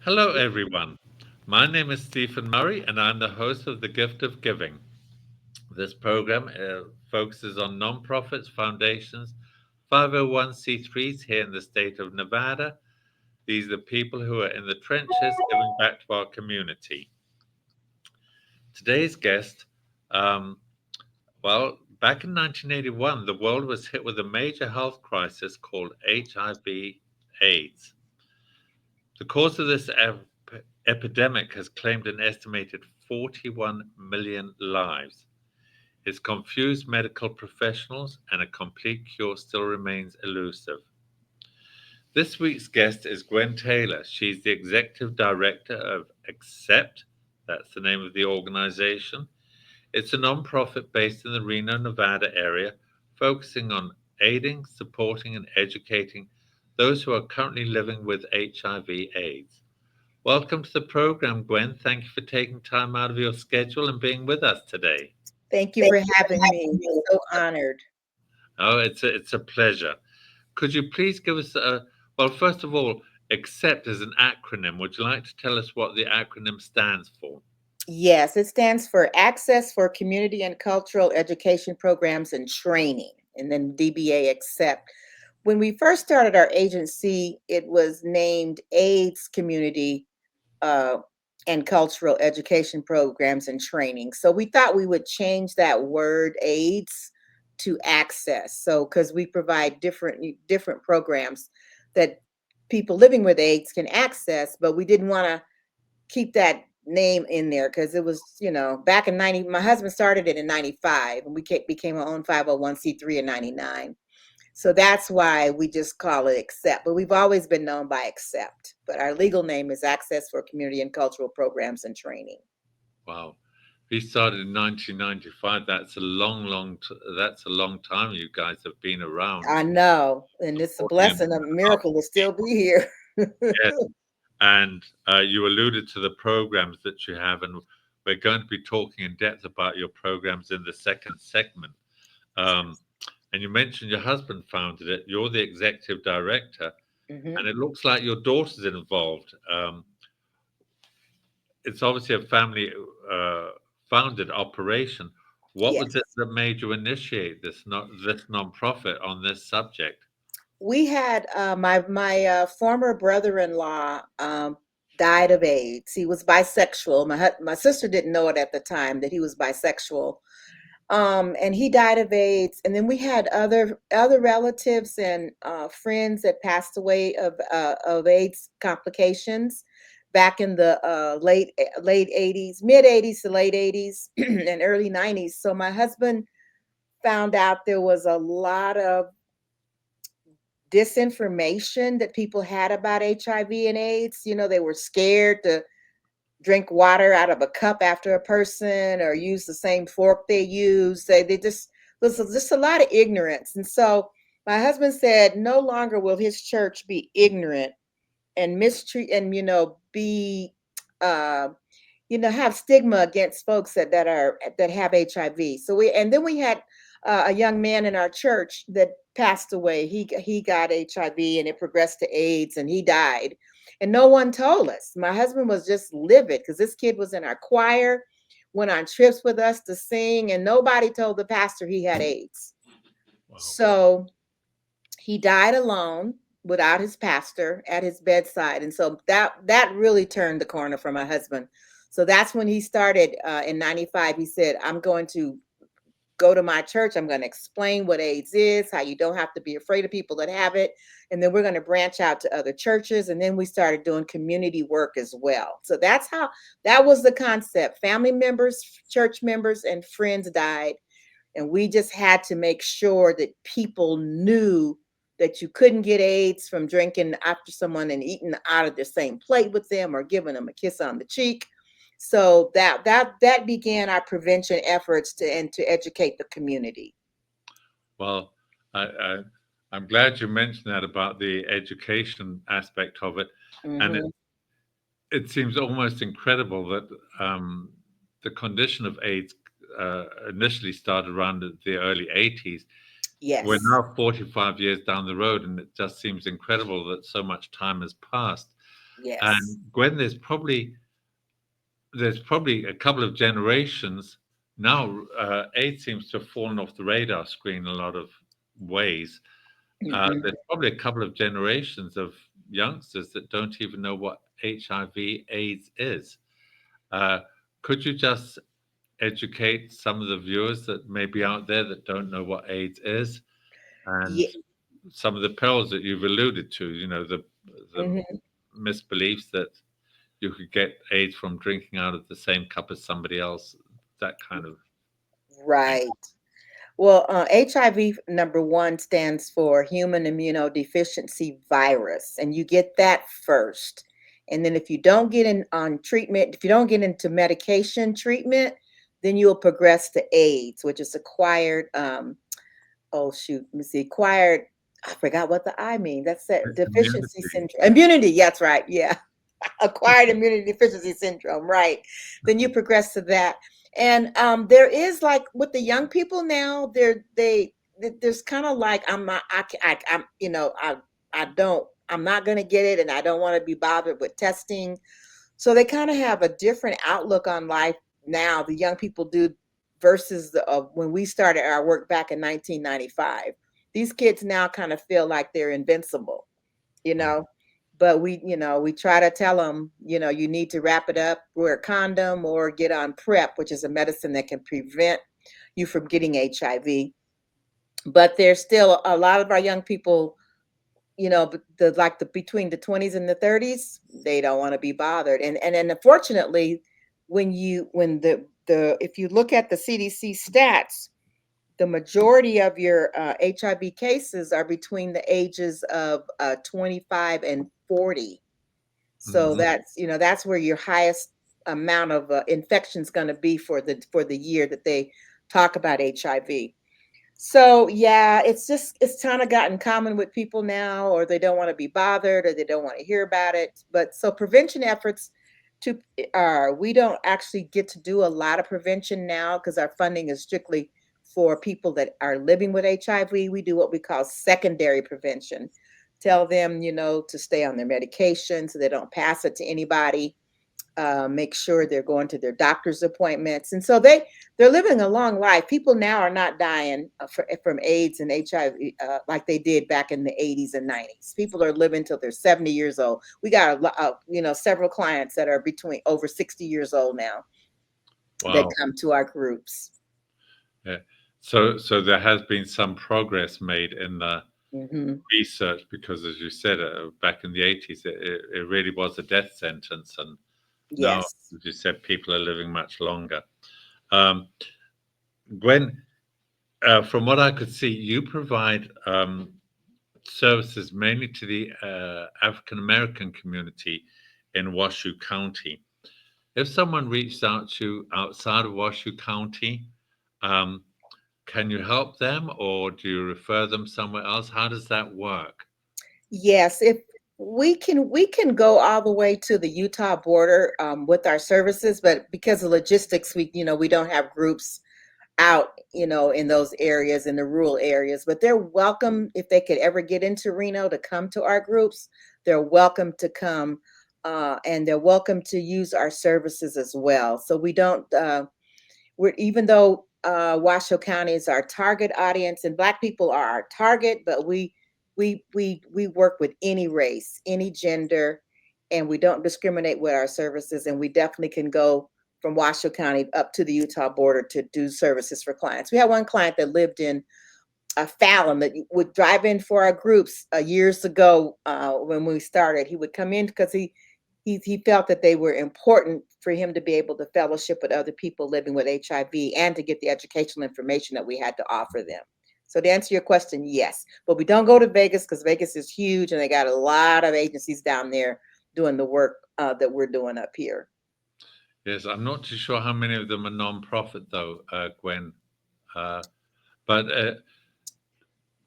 Hello, everyone. My name is Stephen Murray, and I'm the host of The Gift of Giving. This program focuses on nonprofits, foundations, 501c3s here in the state of Nevada. These are the people who are in the trenches giving back to our community. Today's guest, um, back in 1981, the world was hit with a major health crisis called HIV/AIDS. The cause of this epidemic has claimed an estimated 41 million lives. It's confused medical professionals, and a complete cure still remains elusive. This week's guest is Gwen Taylor. She's the executive director of Accept. That's the name of the organization. It's a nonprofit based in the Reno, Nevada area, focusing on aiding, supporting, and educating those who are currently living with HIV/AIDS. Welcome to the program, Gwen. Thank you for taking time out of your schedule and being with us today. Thank you for having me. So honored. Oh, it's a pleasure. Could you please give us first of all, ACCEPT is an acronym. Would you like to tell us what the acronym stands for? Yes, it stands for Access for Community and Cultural Education Programs and Training, and then DBA Accept. When we first started our agency, it was named AIDS Community and Cultural Education Programs and Training. So we thought we would change that word AIDS to access. So because we provide different programs that people living with AIDS can access, but we didn't want to keep that name in there because it was, back in 90, my husband started it in 95 and we became our own 501c3 in 99. So that's why we just call it Accept. But we've always been known by Accept. But our legal name is Access for Community and Cultural Programs and Training. Wow. We started in 1995. That's a long time you guys have been around. I know. And it's a blessing, a miracle to still be here. Yes. And you alluded to the programs that you have, and we're going to be talking in depth about your programs in the second segment. And you mentioned your husband founded it. You're the executive director, and it looks like your daughter's involved. It's obviously a family founded operation. What was it Yes. that made you initiate this nonprofit on this subject? We had my former brother-in-law died of AIDS. He was bisexual. My sister didn't know it at the time that he was bisexual. And he died of AIDS. And then we had other relatives and friends that passed away of AIDS complications back in the late 80s, mid 80s to late 80s and early 90s. So my husband found out there was a lot of disinformation that people had about HIV and AIDS. They were scared to drink water out of a cup after a person or use the same fork they use. They just, there's just a lot of ignorance. And so my husband said, no longer will his church be ignorant and mistreat and, be, have stigma against folks that have HIV. And then we had a young man in our church that passed away. He got HIV and it progressed to AIDS and he died. And no one told us. My husband was just livid because this kid was in our choir, went on trips with us to sing, and nobody told the pastor he had AIDS. Wow. So he died alone without his pastor at his bedside. And so that really turned the corner for my husband. So that's when he started in 95. He said, I'm going to go to my church. I'm going to explain what AIDS is, how you don't have to be afraid of people that have it. And then we're going to branch out to other churches. And then we started doing community work as well. So that was the concept. Family members, church members, and friends died. And we just had to make sure that people knew that you couldn't get AIDS from drinking after someone and eating out of the same plate with them or giving them a kiss on the cheek. So that began our prevention efforts to educate the community. Well, I'm glad you mentioned that about the education aspect of it, and it seems almost incredible that the condition of AIDS initially started around the early 80s. Yes. We're now 45 years down the road, and it just seems incredible that so much time has passed. Yes. And Gwen, there's probably a couple of generations now. AIDS seems to have fallen off the radar screen in a lot of ways. Hmm. There's probably a couple of generations of youngsters that don't even know what HIV/AIDS is. Uh, could you just educate some of the viewers that may be out there that don't know what AIDS is, and Yeah. some of the perils that you've alluded to? The Hmm. misbeliefs that you could get AIDS from drinking out of the same cup as somebody else, that kind of thing. Right. Well, HIV number one stands for human immunodeficiency virus, and you get that first. And then if you don't get in on treatment, if you don't get into medication treatment, then you'll progress to AIDS, which is acquired. Oh shoot, let me see, acquired. I forgot what the I mean. That's that deficiency Immunity. syndrome. Immunity. That's right. Yeah, acquired immunity deficiency syndrome, right? Then you progress to that. And there is, like, with the young people now, there's kind of like, I'm not, I'm, I don't, I'm not going to get it, and I don't want to be bothered with testing. So they kind of have a different outlook on life now, the young people do, versus when we started our work back in 1995. These kids now kind of feel like they're invincible, you Mm. know. But we try to tell them, you need to wrap it up, wear a condom, or get on PrEP, which is a medicine that can prevent you from getting HIV. But there's still a lot of our young people, the between the 20s and the 30s, they don't want to be bothered. And unfortunately, when the if you look at the CDC stats, the majority of your HIV cases are between the ages of 25 and 40. So Mhm. that's where your highest amount of infections going to be for the year that they talk about HIV. So yeah, it's kind of gotten common with people now, or they don't want to be bothered, or they don't want to hear about it. But so prevention efforts to we don't actually get to do a lot of prevention now because our funding is strictly for people that are living with HIV. We do what we call secondary prevention. Tell them, to stay on their medication so they don't pass it to anybody. Make sure they're going to their doctor's appointments, and so they're living a long life. People now are not dying from AIDS and HIV like they did back in the 80s and 90s. People are living till they're 70 years old. We got several clients that are between over 60 years old now that Wow. come to our groups. Yeah. So there has been some progress made in the Hmm. research because, as you said, back in the 80s, it really was a death sentence, and now, Yes. as you said, people are living much longer. Um, Gwen, from what I could see, you provide services mainly to the African American community in Washoe County. If someone reached out to you outside of Washoe County, um, can you help them, or do you refer them somewhere else? How does that work? Yes, if we can go all the way to the Utah border with our services, but because of logistics, we don't have groups out, in those areas, in the rural areas. But they're welcome, if they could ever get into Reno, to come to our groups. They're welcome to come, and they're welcome to use our services as well. So we don't. We're even though Washoe County is our target audience and Black people are our target, but we work with any race, any gender, and we don't discriminate with our services. And we definitely can go from Washoe County up to the Utah border to do services for clients. We had one client that lived in Fallon that would drive in for our groups years ago when we started. He would come in because he felt that they were important for him to be able to fellowship with other people living with HIV and to get the educational information that we had to offer them. So to answer your question, yes, but we don't go to Vegas because Vegas is huge and they got a lot of agencies down there doing the work that we're doing up here. Yes, I'm not too sure how many of them are non-profit, though, Gwen. Uh, but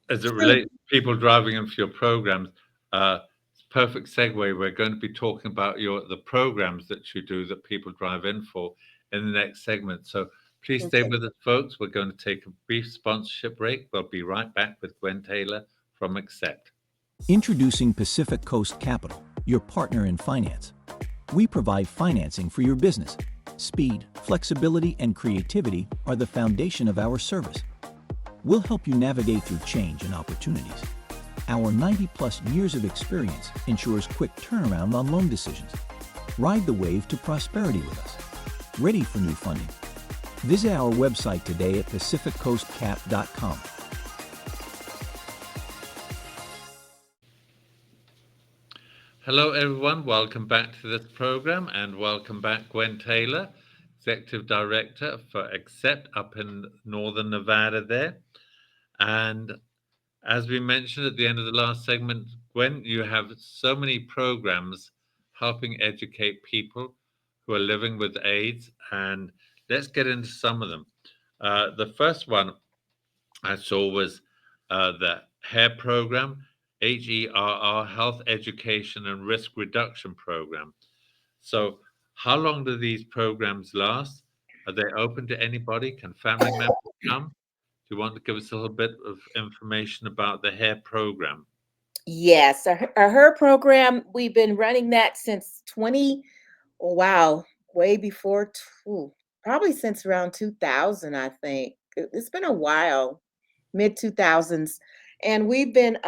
as it True. relates to people driving in for your programs, it's a perfect segue. We're going to be talking about the programs that you do that people drive in for in the next segment. So please stay Okay. with us, folks. We're going to take a brief sponsorship break. We'll be right back with Gwen Taylor from Accept. Introducing Pacific Coast Capital, your partner in finance. We provide financing for your business. Speed, flexibility, and creativity are the foundation of our service. We'll help you navigate through change and opportunities. Our 90-plus years of experience ensures quick turnaround on loan decisions. Ride the wave to prosperity with us. Ready for new funding? Visit our website today at pacificcoastcap.com. Hello, everyone. Welcome back to this program, and welcome back, Gwen Taylor, Executive Director for Accept up in Northern Nevada there. And as we mentioned at the end of the last segment, Gwen, you have so many programs helping educate people who are living with AIDS, and let's get into some of them. The first one I saw was the HAIR program, HERR, Health Education and Risk Reduction Program. So, how long do these programs last? Are they open to anybody? Can family members come? Do you want to give us a little bit of information about the HAIR program? Yes, her program, we've been running that since 20, oh, wow, way before, probably since around 2000, I think. It's been a while, mid 2000s. And we've been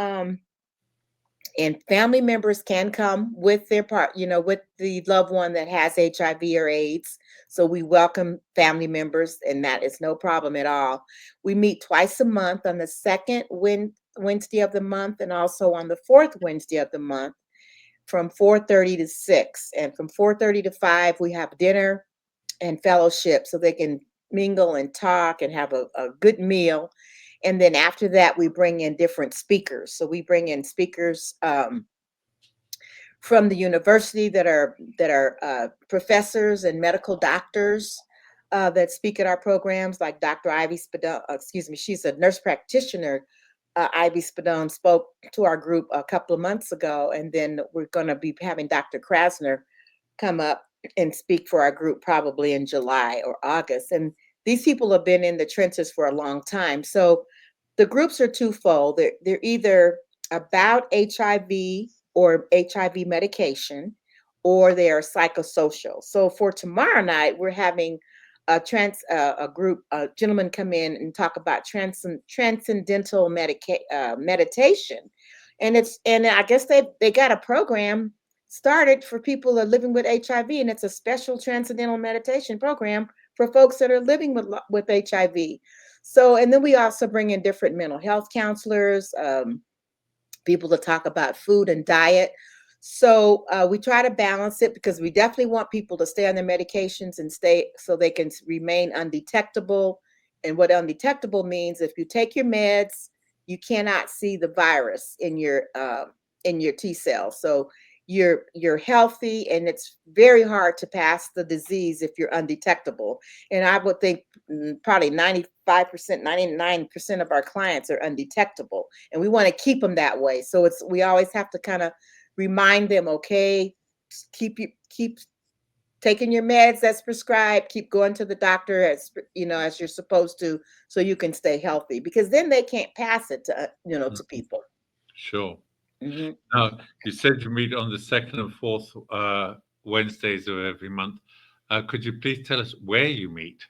and family members can come with their with the loved one that has HIV or AIDS. So we welcome family members, and that is no problem at all. We meet twice a month on the second Wednesday of the month, and also on the fourth Wednesday of the month from 4:30 to 6. And from 4:30 to 5, we have dinner and fellowship so they can mingle and talk and have a good meal. And then after that, we bring in different speakers. So we bring in speakers from the university that are professors and medical doctors that speak at our programs, like Dr. Ivy Spadone. Excuse me, she's a nurse practitioner. Ivy Spadone spoke to our group a couple of months ago, and then we're going to be having Dr. Krasner come up and speak for our group probably in July or August. And these people have been in the trenches for a long time. So the groups are twofold. They're either about HIV or HIV medication, or they are psychosocial. So for tomorrow night, we're having a group, gentlemen come in and talk about transcendental meditation. And I guess they got a program started for people that are living with HIV, and it's a special transcendental meditation program for folks that are living with HIV. So, and then we also bring in different mental health counselors, people to talk about food and diet. So we try to balance it because we definitely want people to stay on their medications and stay so they can remain undetectable. And what undetectable means, if you take your meds, you cannot see the virus in your T cells. So you're healthy, and it's very hard to pass the disease if you're undetectable. And I would think probably 95%, 99% of our clients are undetectable, and we want to keep them that way. So we always have to kind of remind them, okay, keep taking your meds as prescribed, keep going to the doctor as you're supposed to, so you can stay healthy, because then they can't pass it to to people. Sure. Mm-hmm. Now, you said you meet on the second and fourth Wednesdays of every month. Could you please tell us where you meet?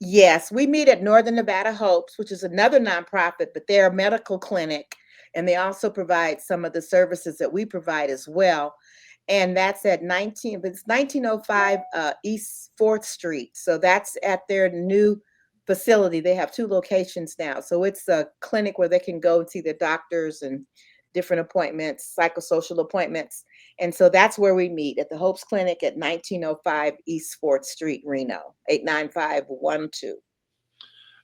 Yes, we meet at Northern Nevada Hopes, which is another nonprofit, but they're a medical clinic, and they also provide some of the services that we provide as well. And that's at 1905 East 4th Street. So that's at their new facility. They have 2 locations now. So it's a clinic where they can go and see their doctors and different appointments, psychosocial appointments. And so that's where we meet, at the Hopes Clinic at 1905 East 4th Street, Reno, 89512.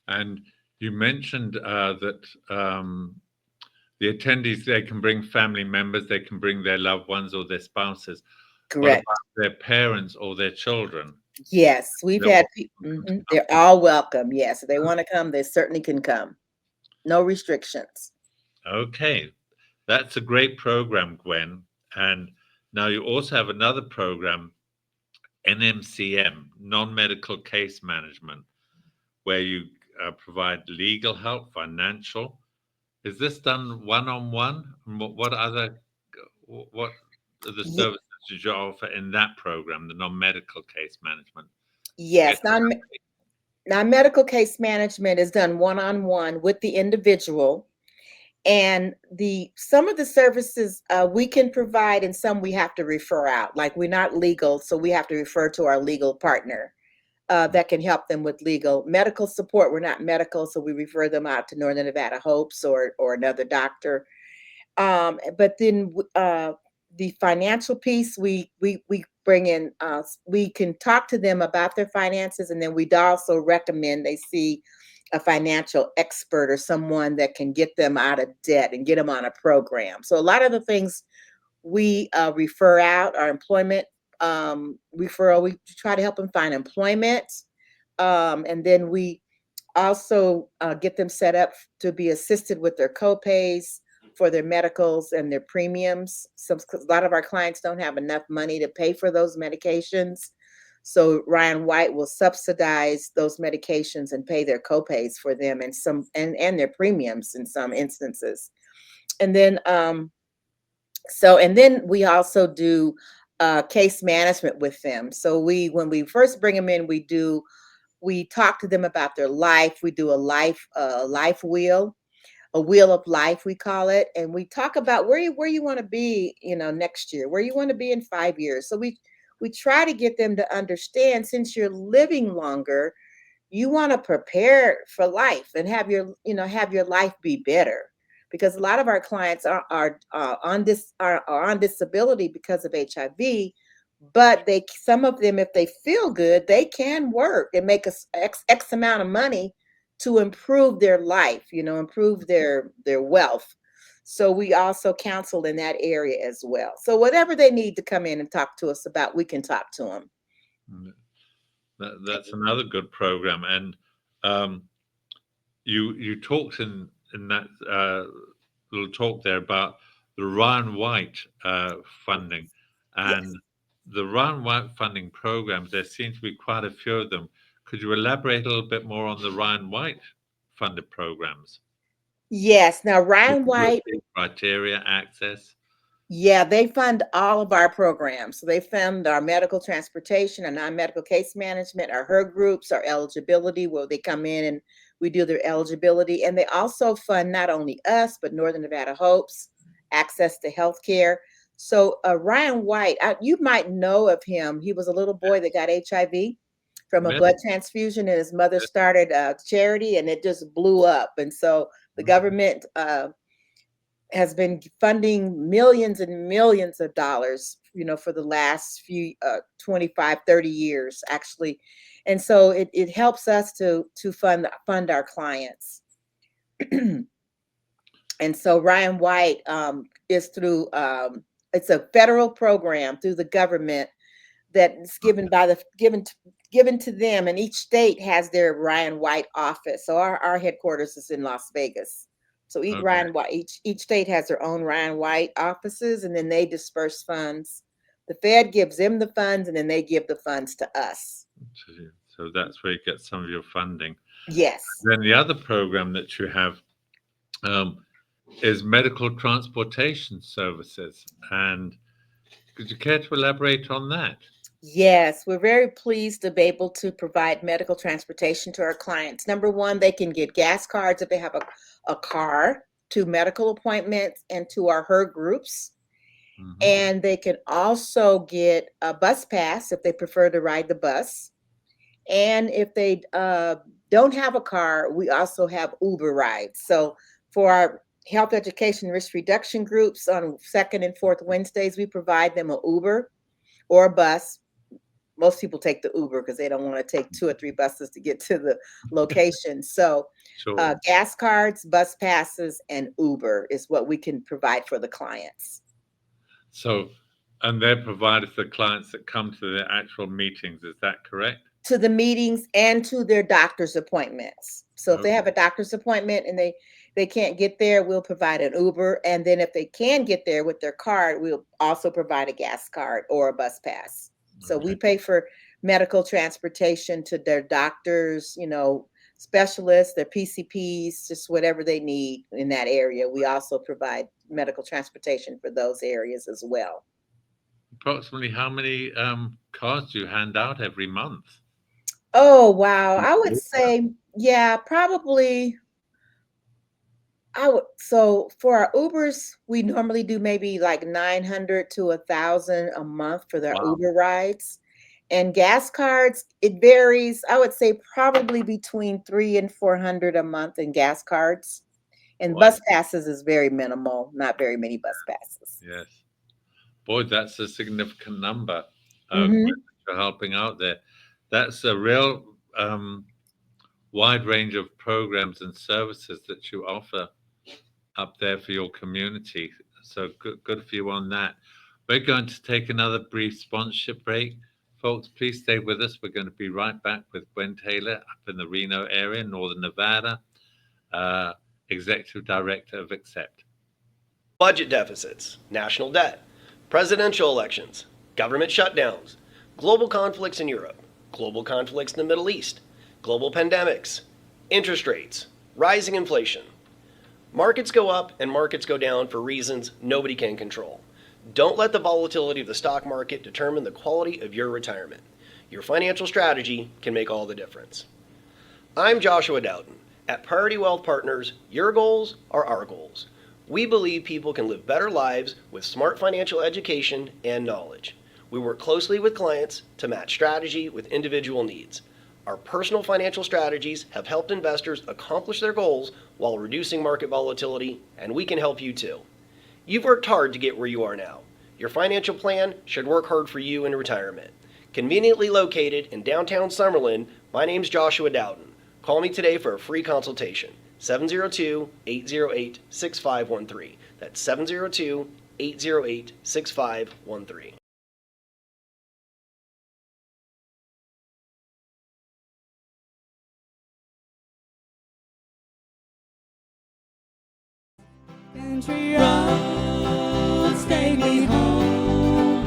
And you mentioned that the attendees, they can bring family members, they can bring their loved ones or their spouses. Correct. What about their parents or their children? Yes, we've had people. They're all welcome. Yes, if they want to come, they certainly can come. No restrictions. Okay, that's a great program, Gwen. And now you also have another program, NMCM, non-medical case management, where you provide legal help, financial. Is this done one-on-one? What are the Ye- services that you offer in that program, the non-medical case management? Yes. yes, non-medical case management is done one-on-one with the individual. And some of the services we can provide, and some we have to refer out. Like, we're not legal, so we have to refer to our legal partner that can help them with legal. Medical support, we're not medical, so we refer them out to Northern Nevada Hopes or another doctor. But then the financial piece, we bring in. We can talk to them about their finances, and then we'd also recommend they see a financial expert or someone that can get them out of debt and get them on a program. So a lot of the things we refer out are employment referral. We try to help them find employment, and then we also get them set up to be assisted with their co-pays for their medicals and their premiums. A lot of our clients don't have enough money to pay for those medications. So Ryan White will subsidize those medications and pay their co-pays for them and their premiums in some instances. And then we also do case management with them. So when we first bring them in, we talk to them about their life. We do a life wheel, a wheel of life, we call it. And we talk about where you want to be, next year, where you want to be in 5 years. So we try to get them to understand, since you're living longer, you want to prepare for life and have your life be better. Because a lot of our clients are on disability because of HIV, but some of them, if they feel good, they can work and make X amount of money to improve their life, improve their wealth. So we also counsel in that area as well. So whatever they need to come in and talk to us about, we can talk to them. That's another good program. And you talked in that little talk there about the Ryan White funding, and Yes. the Ryan White funding programs. There seem to be quite a few of them. Could you elaborate a little bit more on the Ryan White funded programs? Yes. Now, Ryan White, Criteria, access. yeah, they fund all of our programs. So they fund our medical transportation, our non-medical case management, our HER groups, our eligibility, where they come in and we do their eligibility. And they also fund not only us, but Northern Nevada Hopes, access to healthcare. So Ryan White, you might know of him. He was a little boy that got HIV from a blood transfusion, and his mother started a charity, and it just blew up. And so the government has been funding millions and millions of dollars, for the last few 25, 30 years, actually. And so it helps us to fund our clients. And so Ryan White is through it's a federal program through the government that's given to them, and each state has their Ryan White office. So our headquarters is in Las Vegas. So each state has their own Ryan White offices, and then they disperse funds. The Fed gives them the funds, and then they give the funds to us. So that's where you get some of your funding. Yes. Then the other program that you have is medical transportation services. And could you care to elaborate on that? Yes, we're very pleased to be able to provide medical transportation to our clients. Number one, they can get gas cards if they have a car to medical appointments and to our HER groups. Mm-hmm. And they can also get a bus pass if they prefer to ride the bus. And if they don't have a car, we also have Uber rides. So for our health education risk reduction groups on second and fourth Wednesdays, we provide them an Uber or a bus. Most people take the Uber because they don't want to take 2 or 3 buses to get to the location. So sure. Gas cards, bus passes, and Uber is what we can provide for the clients. So, and they're provided for clients that come to the actual meetings, is that correct? To the meetings and to their doctor's appointments. So if they have a doctor's appointment and they can't get there, we'll provide an Uber. And then if they can get there with their card, we'll also provide a gas card or a bus pass. So we pay for medical transportation to their doctors, specialists, their PCPs, just whatever they need in that area. We also provide medical transportation for those areas as well. approximately how many cards do you hand out every month? Oh, wow. I would say, yeah, probably. So for our Ubers, we normally do maybe like 900 to 1,000 a month for their Wow. Uber rides. And gas cards, it varies. I would say probably between 3 and 400 a month in gas cards. And Boy, bus passes is very minimal, not very many bus passes. yes. Boy, that's a significant number. Hmm. For helping out there. That's a real wide range of programs and services that you offer up there for your community. So good for you on that. We're going to take another brief sponsorship break. Folks, please stay with us. We're going to be right back with Gwen Taylor up in the Reno area, Northern Nevada, Executive Director of Accept. Budget deficits, national debt, presidential elections, government shutdowns, global conflicts in Europe, global conflicts in the Middle East, global pandemics, interest rates, rising inflation. Markets go up and markets go down for reasons nobody can control. Don't let the volatility of the stock market determine the quality of your retirement. Your financial strategy can make all the difference. I'm Joshua Dowden. At Priority Wealth Partners, your goals are our goals. We believe people can live better lives with smart financial education and knowledge. We work closely with clients to match strategy with individual needs. Our personal financial strategies have helped investors accomplish their goals while reducing market volatility, and we can help you too. You've worked hard to get where you are now. Your financial plan should work hard for you in retirement. Conveniently located in downtown Summerlin, my name's Joshua Dowden. Call me today for a free consultation. 702-808-6513. That's 702-808-6513. Country roads take me home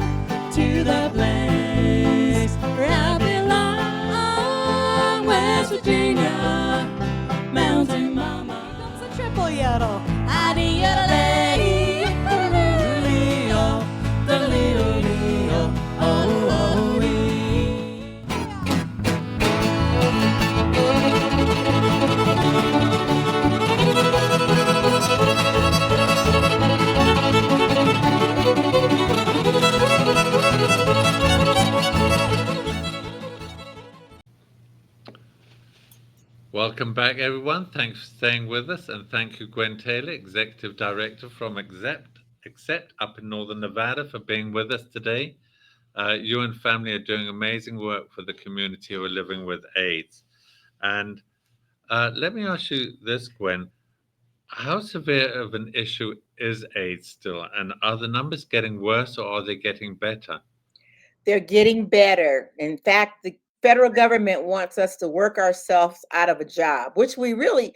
to the place where I belong, West Virginia, Mountain Mama. Comes a triple yodel. Adi-yodel-ay, the-little-lee-oh, the-little-lee-oh, oh-oh-wee. Welcome back, everyone. Thanks for staying with us, and thank you, Gwen Taylor, Executive Director from Accept up in Northern Nevada, for being with us today. You and family are doing amazing work for the community who are living with AIDS. And let me ask you this, Gwen. How severe of an issue is AIDS still? And are the numbers getting worse or are they getting better? They're getting better. In fact, the federal government wants us to work ourselves out of a job, which we really.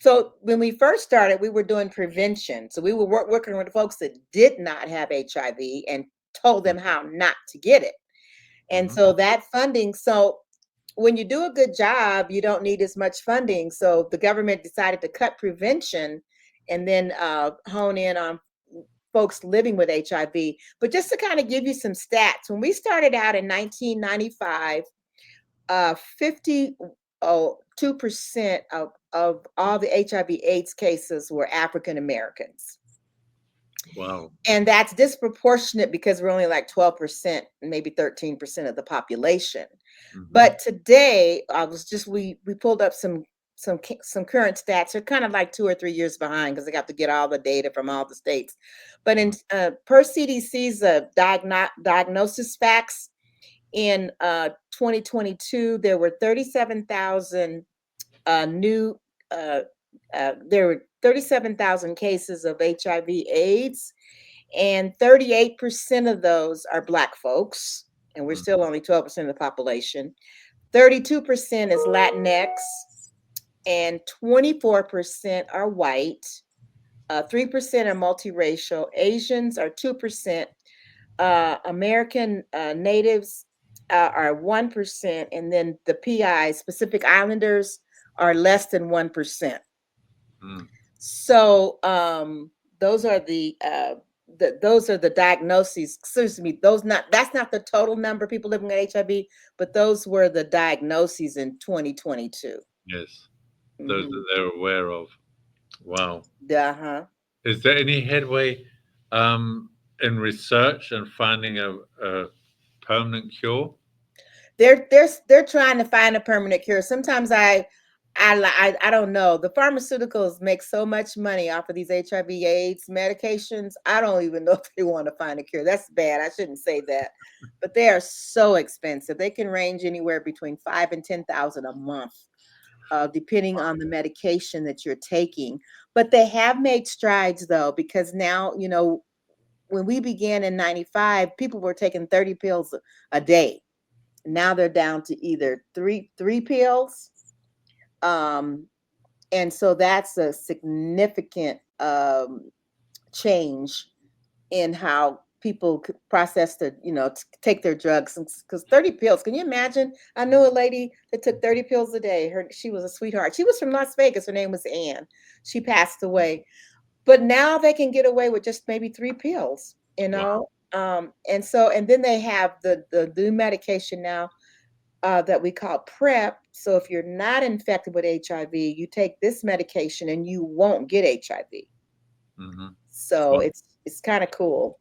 So when we first started, we were doing prevention. So we were working with folks that did not have HIV and told them how not to get it. And Mhm. so that funding, so when you do a good job, you don't need as much funding. So the government decided to cut prevention and then hone in on folks living with HIV. But just to kind of give you some stats, when we started out in 1995, 52% of all the HIV/AIDS cases were African Americans. Wow. And that's disproportionate because we're only like 12%, maybe 13% of the population. Mhm. But today, we pulled up some current stats. They're kind of like 2 or 3 years behind because they got to get all the data from all the states. But in per CDC's diagnosis facts, in 2022, there were 37,000 there were 37,000 cases of HIV/AIDS, and 38% of those are Black folks, and we're still only 12% of the population. 32% is Latinx, and 24% are white. 3% are multiracial. Asians are 2%. American natives are 1%, and then the PIs, Pacific Islanders, are less than 1%. Mm. So those are those are the diagnoses. Excuse me, that's not the total number of people living with HIV, but those were the diagnoses in 2022. Yes. Those Mhm. that they're aware of. Wow. Uh-huh. Is there any headway in research and finding a permanent cure? They're trying to find a permanent cure. Sometimes I don't know. The pharmaceuticals make so much money off of these HIV/AIDS medications. I don't even know if they want to find a cure. That's bad. I shouldn't say that, but they are so expensive. They can range anywhere between 5 and 10,000 a month, depending on the medication that you're taking. But they have made strides though, because now when we began in '95, people were taking 30 pills a day. Now they're down to either three pills, um, and so that's a significant change in how people process take their drugs. Because 30 pills, can you imagine? I knew a lady that took 30 pills a day. She was a sweetheart. She was from Las Vegas. Her name was Ann. She passed away, but now they can get away with just maybe 3 pills. Wow. And then they have the new medication now, that we call PrEP. So if you're not infected with HIV, you take this medication and you won't get HIV. Hmm. So Well, it's kind of cool.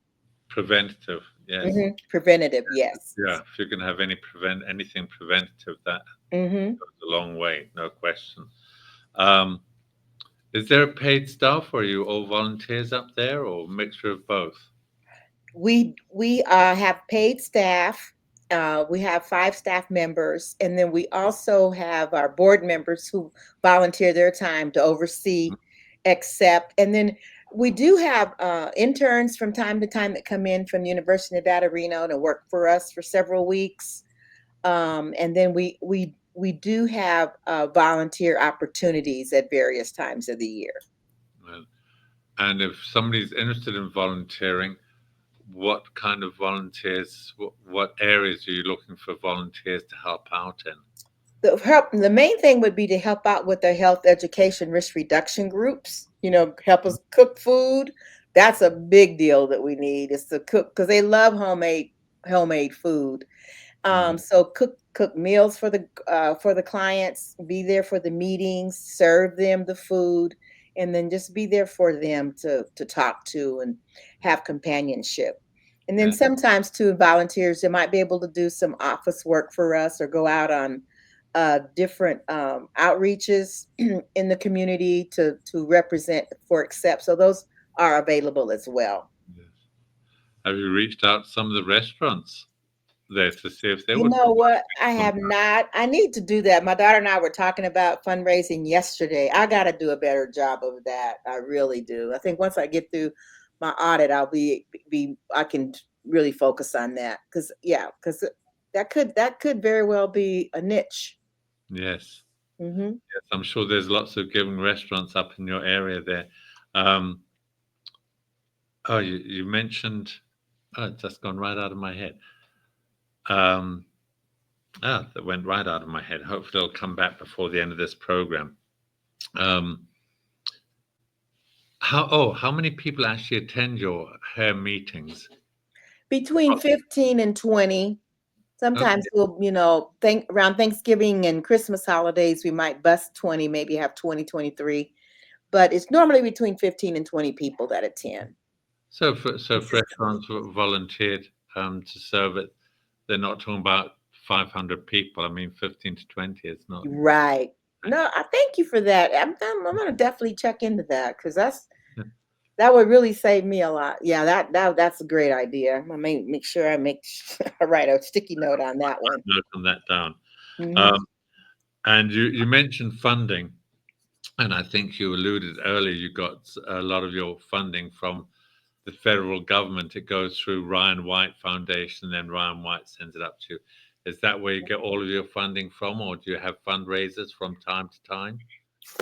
preventative. Yes. Preventative, yes. Yeah. If you can have anything preventative, that hmm goes a long way, no question. Um, is there a paid staff, or are you all volunteers up there, or a mixture of both? We have paid staff. We have 5 staff members, and then we also have our board members who volunteer their time to oversee, accept, and then we do have interns from time to time that come in from the University of Nevada, Reno, to work for us for several weeks. And then we do have volunteer opportunities at various times of the year. Well, and if somebody's interested in volunteering, what kind of volunteers, what areas are you looking for volunteers to help out in? The main thing would be to help out with their health education risk reduction groups, help us cook food. That's a big deal that we need, is to cook, because they love homemade food. Mhm. So cook meals for the clients, be there for the meetings, serve them the food, and then just be there for them to talk to and have companionship. And then Yeah. sometimes too, volunteers, they might be able to do some office work for us or go out on different outreaches in the community to represent for accept. So those are available as well. Yes. Have you reached out to some of the restaurants there to see if they You would know what? I come? have not. I need to do that. My daughter and I were talking about fundraising yesterday. I got to do a better job of that. I really do. I think once I get through my audit, I'll I can really focus on that, because that could very well be a niche. Yes. hmm Yes, I'm sure there's lots of giving restaurants up in your area there. Um, oh, you mentioned, oh, it's just gone right out of my head. Um, that went right out of my head. Hopefully, it'll come back before the end of this program. Um, how many people actually attend your hair meetings? Between 15 and 20. Okay, Sometimes we'll, think around Thanksgiving and Christmas holidays, we might bust 20, maybe have 20, 23. But it's normally between 15 and 20 people that attend. so if Consistently. restaurants volunteered to serve it, they're not talking about 500 people. I mean, 15 to 20 is not. Right. No, I thank you for that. I'm gonna definitely check into that, because that would really save me a lot. Yeah, that's a great idea. I may make sure I write a sticky note on that one. Noting that down. hmm Um, and you mentioned funding, and I think you alluded earlier, you got a lot of your funding from the federal government. It goes through Ryan White Foundation, then Ryan White sends it up to you. Is that where you get all of your funding from, or do you have fundraisers from time to time?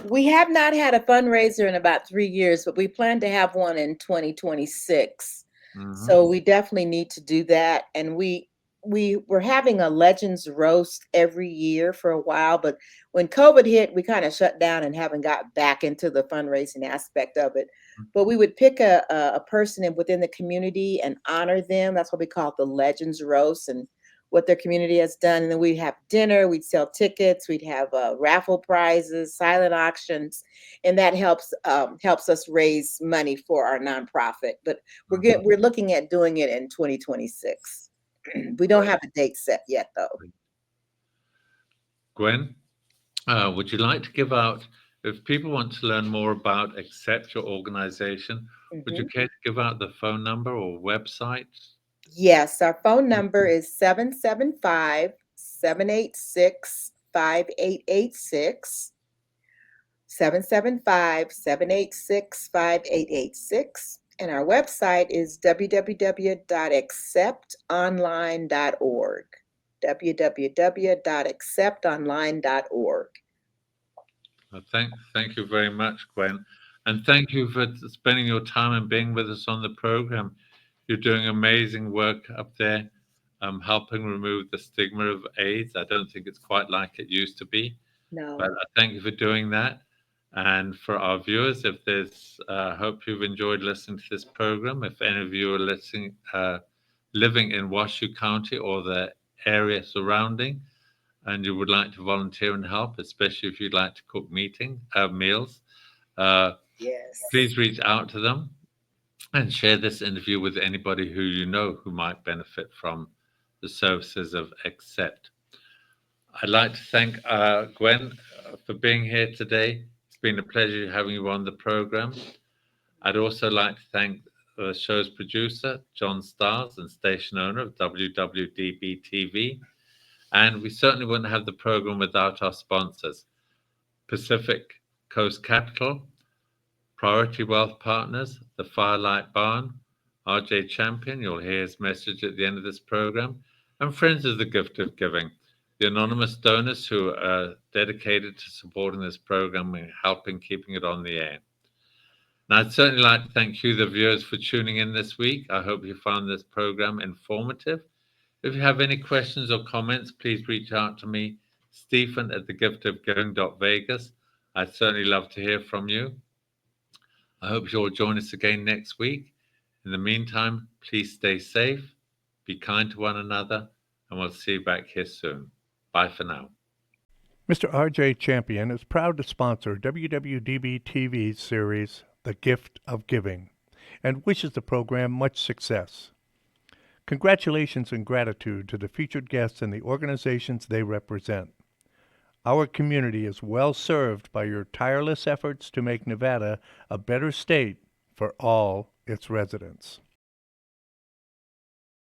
We have not had a fundraiser in about 3 years, but we plan to have one in 2026. Hmm. So we definitely need to do that. And we were having a Legends roast every year for a while, but when COVID hit, we kind of shut down and haven't got back into the fundraising aspect of it. But we would pick a person within the community and honor them. That's what we call it, the Legends roast, and what their community has done. And then we'd have dinner, we'd sell tickets, we'd have raffle prizes, silent auctions, and that helps us raise money for our nonprofit. But we're looking at doing it in 2026. We don't have a date set yet, though. Gwen, would you like to give out, if people want to learn more about Accept, your organization, would you care to give out the phone number or website? Yes, our phone number is 775-786-5886. 775-786-5886. And our website is www.acceptonline.org. www.acceptonline.org. Well, thank you very much, Gwen. And thank you for spending your time and being with us on the program. You're doing amazing work up there, helping remove the stigma of AIDS. I don't think it's quite like it used to be, No. but I thank you for doing that. And for our viewers, if there's, hope you've enjoyed listening to this program. If any of you are listening, living in Washoe County or the area surrounding, and you would like to volunteer and help, especially if you'd like to cook meals, Yes. please reach out to them and share this interview with anybody who you know who might benefit from the services of Accept. I'd like to thank Gwen for being here today. It's been a pleasure having you on the program. I'd also like to thank the show's producer, John Stars, and station owner of WWDBTV. And we certainly wouldn't have the program without our sponsors, Pacific Coast Capital, Priority Wealth Partners, the Firelight Barn, RJ Champion, you'll hear his message at the end of this program, and Friends of the Gift of Giving, the anonymous donors who are dedicated to supporting this program and helping keeping it on the air. And I'd certainly like to thank you, the viewers, for tuning in this week. I hope you found this program informative. If you have any questions or comments, please reach out to me, Stephen at thegiftofgiving.vegas. I'd certainly love to hear from you. I hope you'll join us again next week. In the meantime, please stay safe, be kind to one another, and we'll see you back here soon. Bye for now. Mr. RJ Champion is proud to sponsor WWDB-TV's series, The Gift of Giving, and wishes the program much success. Congratulations and gratitude to the featured guests and the organizations they represent. Our community is well served by your tireless efforts to make Nevada a better state for all its residents.